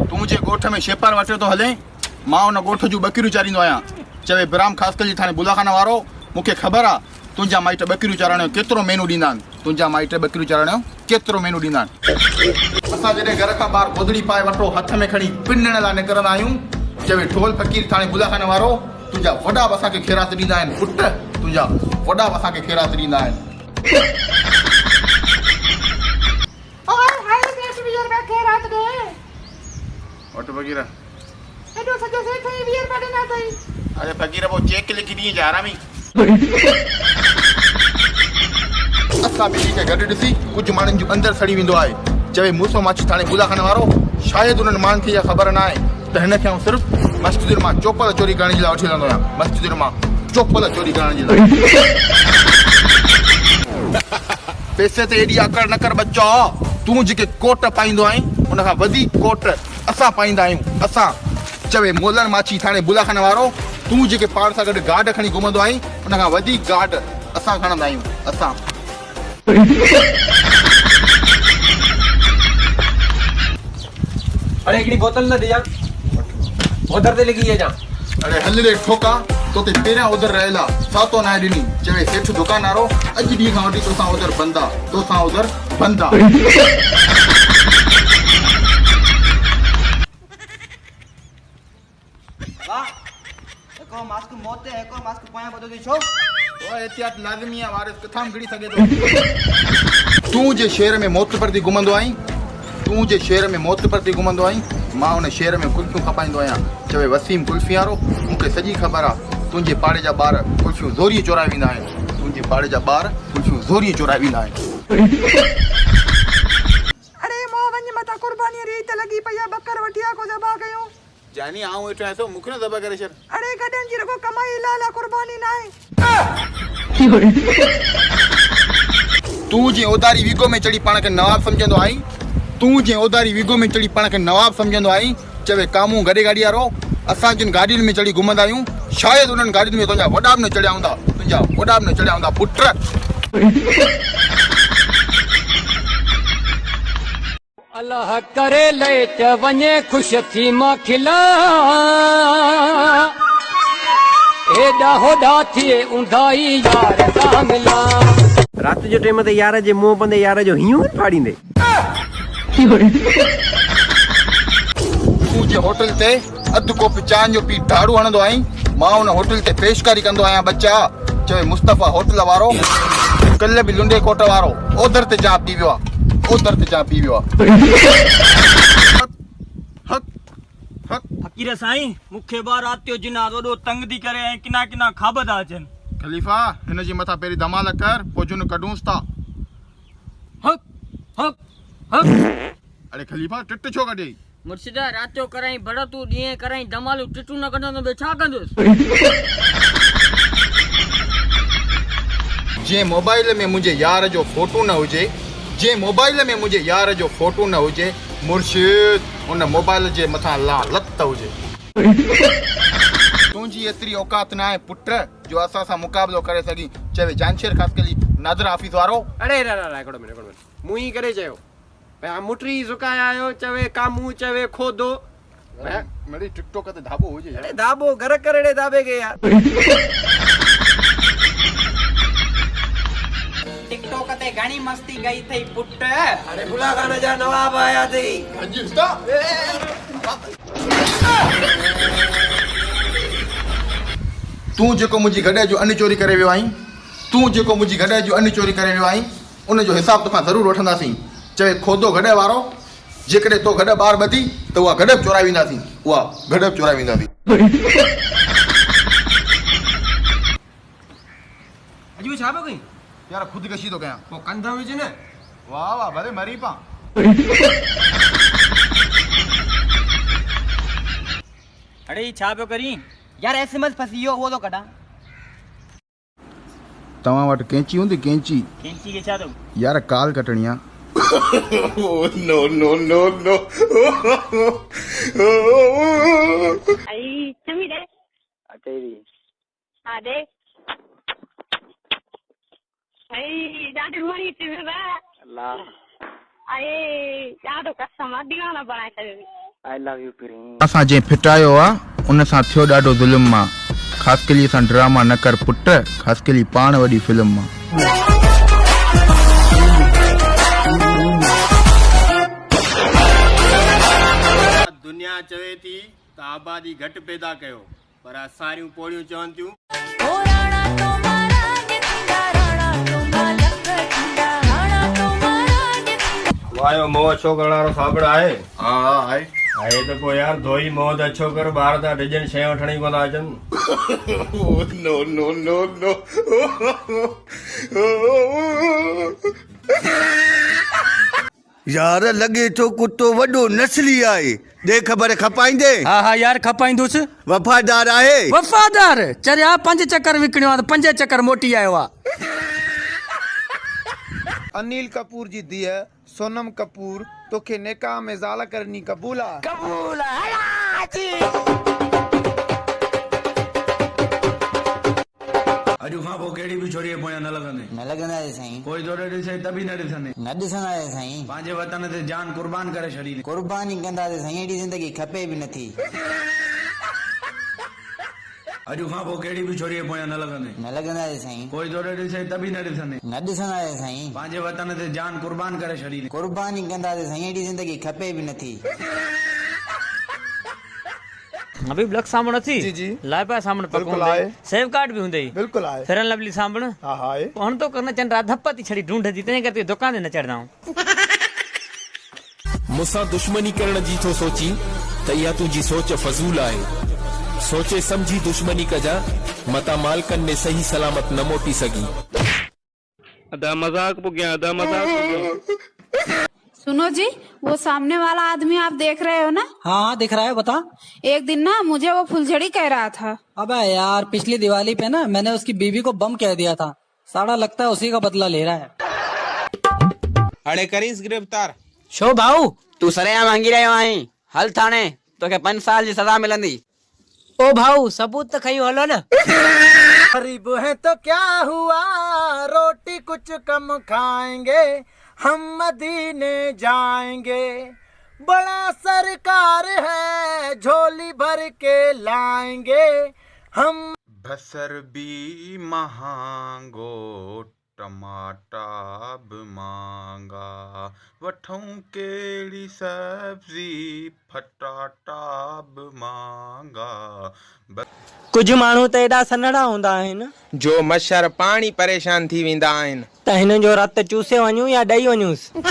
तू मुझे गोठ में शेपर वटे तो हले मां उन गोठ जूं बकरियूं चारींदो आहियां चवे बिराम ख़ासकर जी थाने बुलाखाना वारो मूंखे ख़बर आहे तुंहिंजा माइट बकरियूं चारण जो केतिरो मेनू ॾींदा आहिनि तुंहिंजा माइट बकरियूं चारण जो केतिरो मेनू ॾींदा आहिनि असां जॾहिं घर खां ॿाहिरि गोदड़ी पाए वठो हथ में खणी पिनण लाइ निकिरंदा आहियूं चवे ढोल फ़कीर थाने बुलाखाने वारो तुंहिंजा वॾा बि असांखे ख़ैरात ॾींदा आहिनि पुट तुंहिंजा वॾा बि असांखे ख़ैरात ॾींदा आहिनि वट फकीर एडो सजो से थई 20 रुपया देना थई अरे फकीर वो चेक लिखी दी जा हरामी असां ॿिन्ही खे गॾु ॾिसी कुझु माण्हुनि जूं अंदरि सड़ी वेंदो आहे चवे मूंसो माछी थाणे बुलाखाने वारो शायदि उन्हनि माण्हुनि खे इहा ख़बर न आहे त हिन खे सिर्फ़ु मस्जिद मां चोपल चोरी करण जे लाइ वठी हलंदो आहियां मस्जिद मां चोपल चोरी करण जे लाइ पैसे ते एॾी आकड़ न कर बच्चो तूं जेके कोट पाईंदो आहीं उन खां वधीक कोट असां पाईंदा आहियूं असां चवे मोलर माछी थाणे बुलाखाने वारो तूं जेके पाण सां गॾु गार्ड खणी घुमंदो आहीं उन खां वधीक गार्ड असां खणंदा आहियूं असां अरे हिकिड़ी बोतल न ॾिजां उधर ते लिखी जा अरे हल रे ठोका तो ते पहिरियां उधर रहेला सातो न ॾिनी चवे सेठ दुकानदारो अॼु ॾींहं खां वठी तोसां उधर बंद आहे तोसां उधर बंद आहे एको मास्क मोते एको मास्क पोया बदो दी छो ओ एहतियात लाज़मी आहे वारिस किथां घड़ी सघे थो तूं जे शहर में मौत पर थी घुमंदो आहीं तूं जे शहर में मौत पर थी घुमंदो आहीं मां उन शहर में कुल्फियूं खपाईंदो आहियां चवे वसीम कुल्फी वारो मूंखे सॼी ख़बर आहे तुंहिंजे पाड़े जा ॿार कुल्फियूं ज़ोरी चोराए वेंदा आहिनि तुंहिंजे पाड़े जा ॿार कुल्फियूं ज़ोरी चोराए वेंदा आहिनि अरे मां वञ मता कुर्बानी री त लगी पया बकर वठिया को जबा कयो जानी आऊं वेठो आहियां सो मूंखे न दबा करे छॾ अरे गडन जी रगो कमाई लाला कुर्बानी ना है तूं जे ओदारी विगो में चढ़ी पाण खे नवाब सम्झंदो आहीं तूं जे ओदारी विगो में चढ़ी पाण खे नवाब सम्झंदो आहीं चवे कामूं गॾे गाॾी वारो असां जिन गाॾियुनि में चढ़ी घुमंदा आहियूं शायदि उन्हनि गाॾियुनि में तुंहिंजा वॾा बि न चढ़िया हूंदा तुंहिंजा वॾा बि न चढ़िया हूंदा पुट अल्लाह करे ले च वञे खुश थी मां खिला एॾा होॾा थिए ऊंधाई यार सां मिला रात जो टाइम ते यार जे मुंह बंदे यार जो हियूं फाड़ींदे तूं जे होटल ते अधु कोप चांहि जो पी ढाड़ू हणंदो आहीं मां उन होटल ते पेशकारी कंदो आहियां बच्चा चवे मुस्तफ़ा होटल वारो कल्ह बि लुंडे कोट वारो ओधर ते जा पी वियो आहे ओधर ते जा पी वियो आहे फकीर साईं मूंखे ॿार रात जो जिना रोडो तंग थी करे ऐं किना किना खाब था अचनि खलीफ़ा हिन जी मथां पहिरीं धमाल कर पोइ जुन कढूंसि था हक हक हक अरे खलीफ़ा टिट छो कढे मुर्शिदा रात जो कराई बड़ तू ॾींहं कराई धमालू टिटू न कढंदो ॿियो छा कंदुसि जे मोबाइल में मुंहिंजे यार जो फोटो न हुजे जे मोबाइल में मुंहिंजे यार जो फोटो न हुजे मुर्शिद उन मोबाइल जे मथां लालत हुजे तुंहिंजी एतिरी औकात न आहे पुट जो असां सां मुक़ाबिलो करे सघी चवे जानशेर ख़ासि कली नादर ऑफिस वारो अरे हिकिड़ो मिनट मूं ई करे चयो भई मुटरी सुकाया आहियो चवे कामू चवे खोदो मिड़ी टिकटॉक ते धाबो हुजे अरे धाबो घर करे धाबे के यार टिकटॉक ते घणी मस्ती गई थई पुट अरे बुलाखाना जा नवाब आया थई तूं जेको मुंहिंजी गॾे जो अन्न चोरी करे वियो आहीं तूं जेको मुंहिंजी गॾे जो अन्न चोरी करे वियो आहीं उन जो हिसाब तोखां ज़रूरु वठंदासीं चवे खोदो गॾे वारो जेकॾहिं तो गॾ ॿार ॿधी त उहा गॾ चोराए वेंदासीं उहा गॾ चोराए वेंदासीं अॼु छा पियो कई यार ख़ुदकशी थो कयां पोइ कंधा विझ न वाह वाह भले मरी पा अरे छा पियो करी यार एसएमएस फसी वियो वो तो कढा तव्हां वटि कैंची हूंदी कैंची कैंची के छा तो यार काल कटणी आहे आई चमी दे तेरी हाँ दे आई ॾाढी वणी थी अल्लाह आई ॾाढो कसम दीवाना बणाए छॾियो आई लव यू प्रिंस। असां जंहिं फिटायो आहे उन सां थियो ॾाढो ज़ुल्म आहे। ख़ासि कली असां ड्रामा न कर पुट, ख़ासि कली पाण वॾी फिल्म आहे। दुनिया चवे थी त आबादी घटि पैदा कयो, पर सारियूं पोड़ियूं चवनि थियूं वायो मोह अछो करण वारो साबण आहे। हा आहे आहे त पोइ यार धोई मोह त अछो कर, ॿार था डिजनि शइ वठण ई कोन था अचनि। नो नो नो नो यार लॻे थो कुतो वॾो नस्ली आहे। दे ख़बर खपाईंदे? हा हा यार खपाईंदुसि। वफ़ादार आहे? वफ़ादार चरिया 5 चक्कर विकिणियो आहे त 5 चक्कर मोटी आयो आहे। अनिल कपूर जी धीअ सोनम कपूर तोखे निकाह में ज़ाल करनी क़बूल आहे? कबूल अॼु खां पोइ कहिड़ी बि छोरीअ पोयां न लॻंदे। न लगंदा है साईं। कोई तोड़े ॾिसे त बि न ॾिसंदे। न ॾिसंदा है साईं। पंहिंजे वतन ते जान कुर्बान करे छॾींदे। कुर्बानी कंदा ते साईं, एडी जिंदगी खपे भी नथी। अॼु खां पोइ कहिड़ी बि छोरीअ पोयां न लॻंदे। न लगंदा है साईं। कोई तोड़े ॾिसे त बि न ॾिसंदे। न ॾिसंदा है साईं। पंहिंजे वतन ते जान कुर्बान करे छॾींदे। कुर्बानी कंदा ते साईं, एडी जिंदगी खपे भी नथी। अभी ब्लैक साबुण अथी जी जी लाइपा साबुण पको बिल्कुल आहे। सेव कार्ड भी हुंदे बिल्कुल आहे। फेरन लवली साबुण हा हा आहे। हुन तो करना चंद्रा धप्पा थी छड़ी ढूंढ दी तने करती दुकान ते न चढ़दा हूं। मुसां दुश्मनी करण जी थो सोची त इहा तुंहिंजी सोच फज़ूल आहे। सोचे समझी दुश्मनी कजा, मता मालकन में सही सलामत न मोटी सगी। अदा मजाक पुगिया, अदा मजाक पुगिया। सुनो जी, वो सामने वाला आदमी आप देख रहे हो ना? हाँ दिख रहा है, बता। एक दिन ना मुझे वो फुलझड़ी कह रहा था। अबे यार पिछली दिवाली पे ना मैंने उसकी बीवी को बम कह दिया था। साड़ा लगता है उसी का बदला ले रहा है। अड़े करीस गिरफ्तार। शो भाऊ तू सरेआम मांगी रहियो आहीं, हल थाने तोखे 5 साल जी सजा मिलंदी। ओ भाऊ सबूत तो खई हलो ना। गरीब है तो क्या हुआ, रोटी कुछ कम खाएंगे, हम मदीने जाएंगे। बड़ा सरकार है, झोली भर के लाएंगे हम। बसर भी महांगो, टमाटा बि महांगा, वठूं केड़ी सब्जी, फटाटा बि महांगा। कुछ माण्हू त एॾा सन्हड़ा हूंदा आहिनि जो मच्छर पाणी परेशान थी वेंदा आहिनि। त हिन जो रत चूसे वञूं या ॾेई वञूंसि।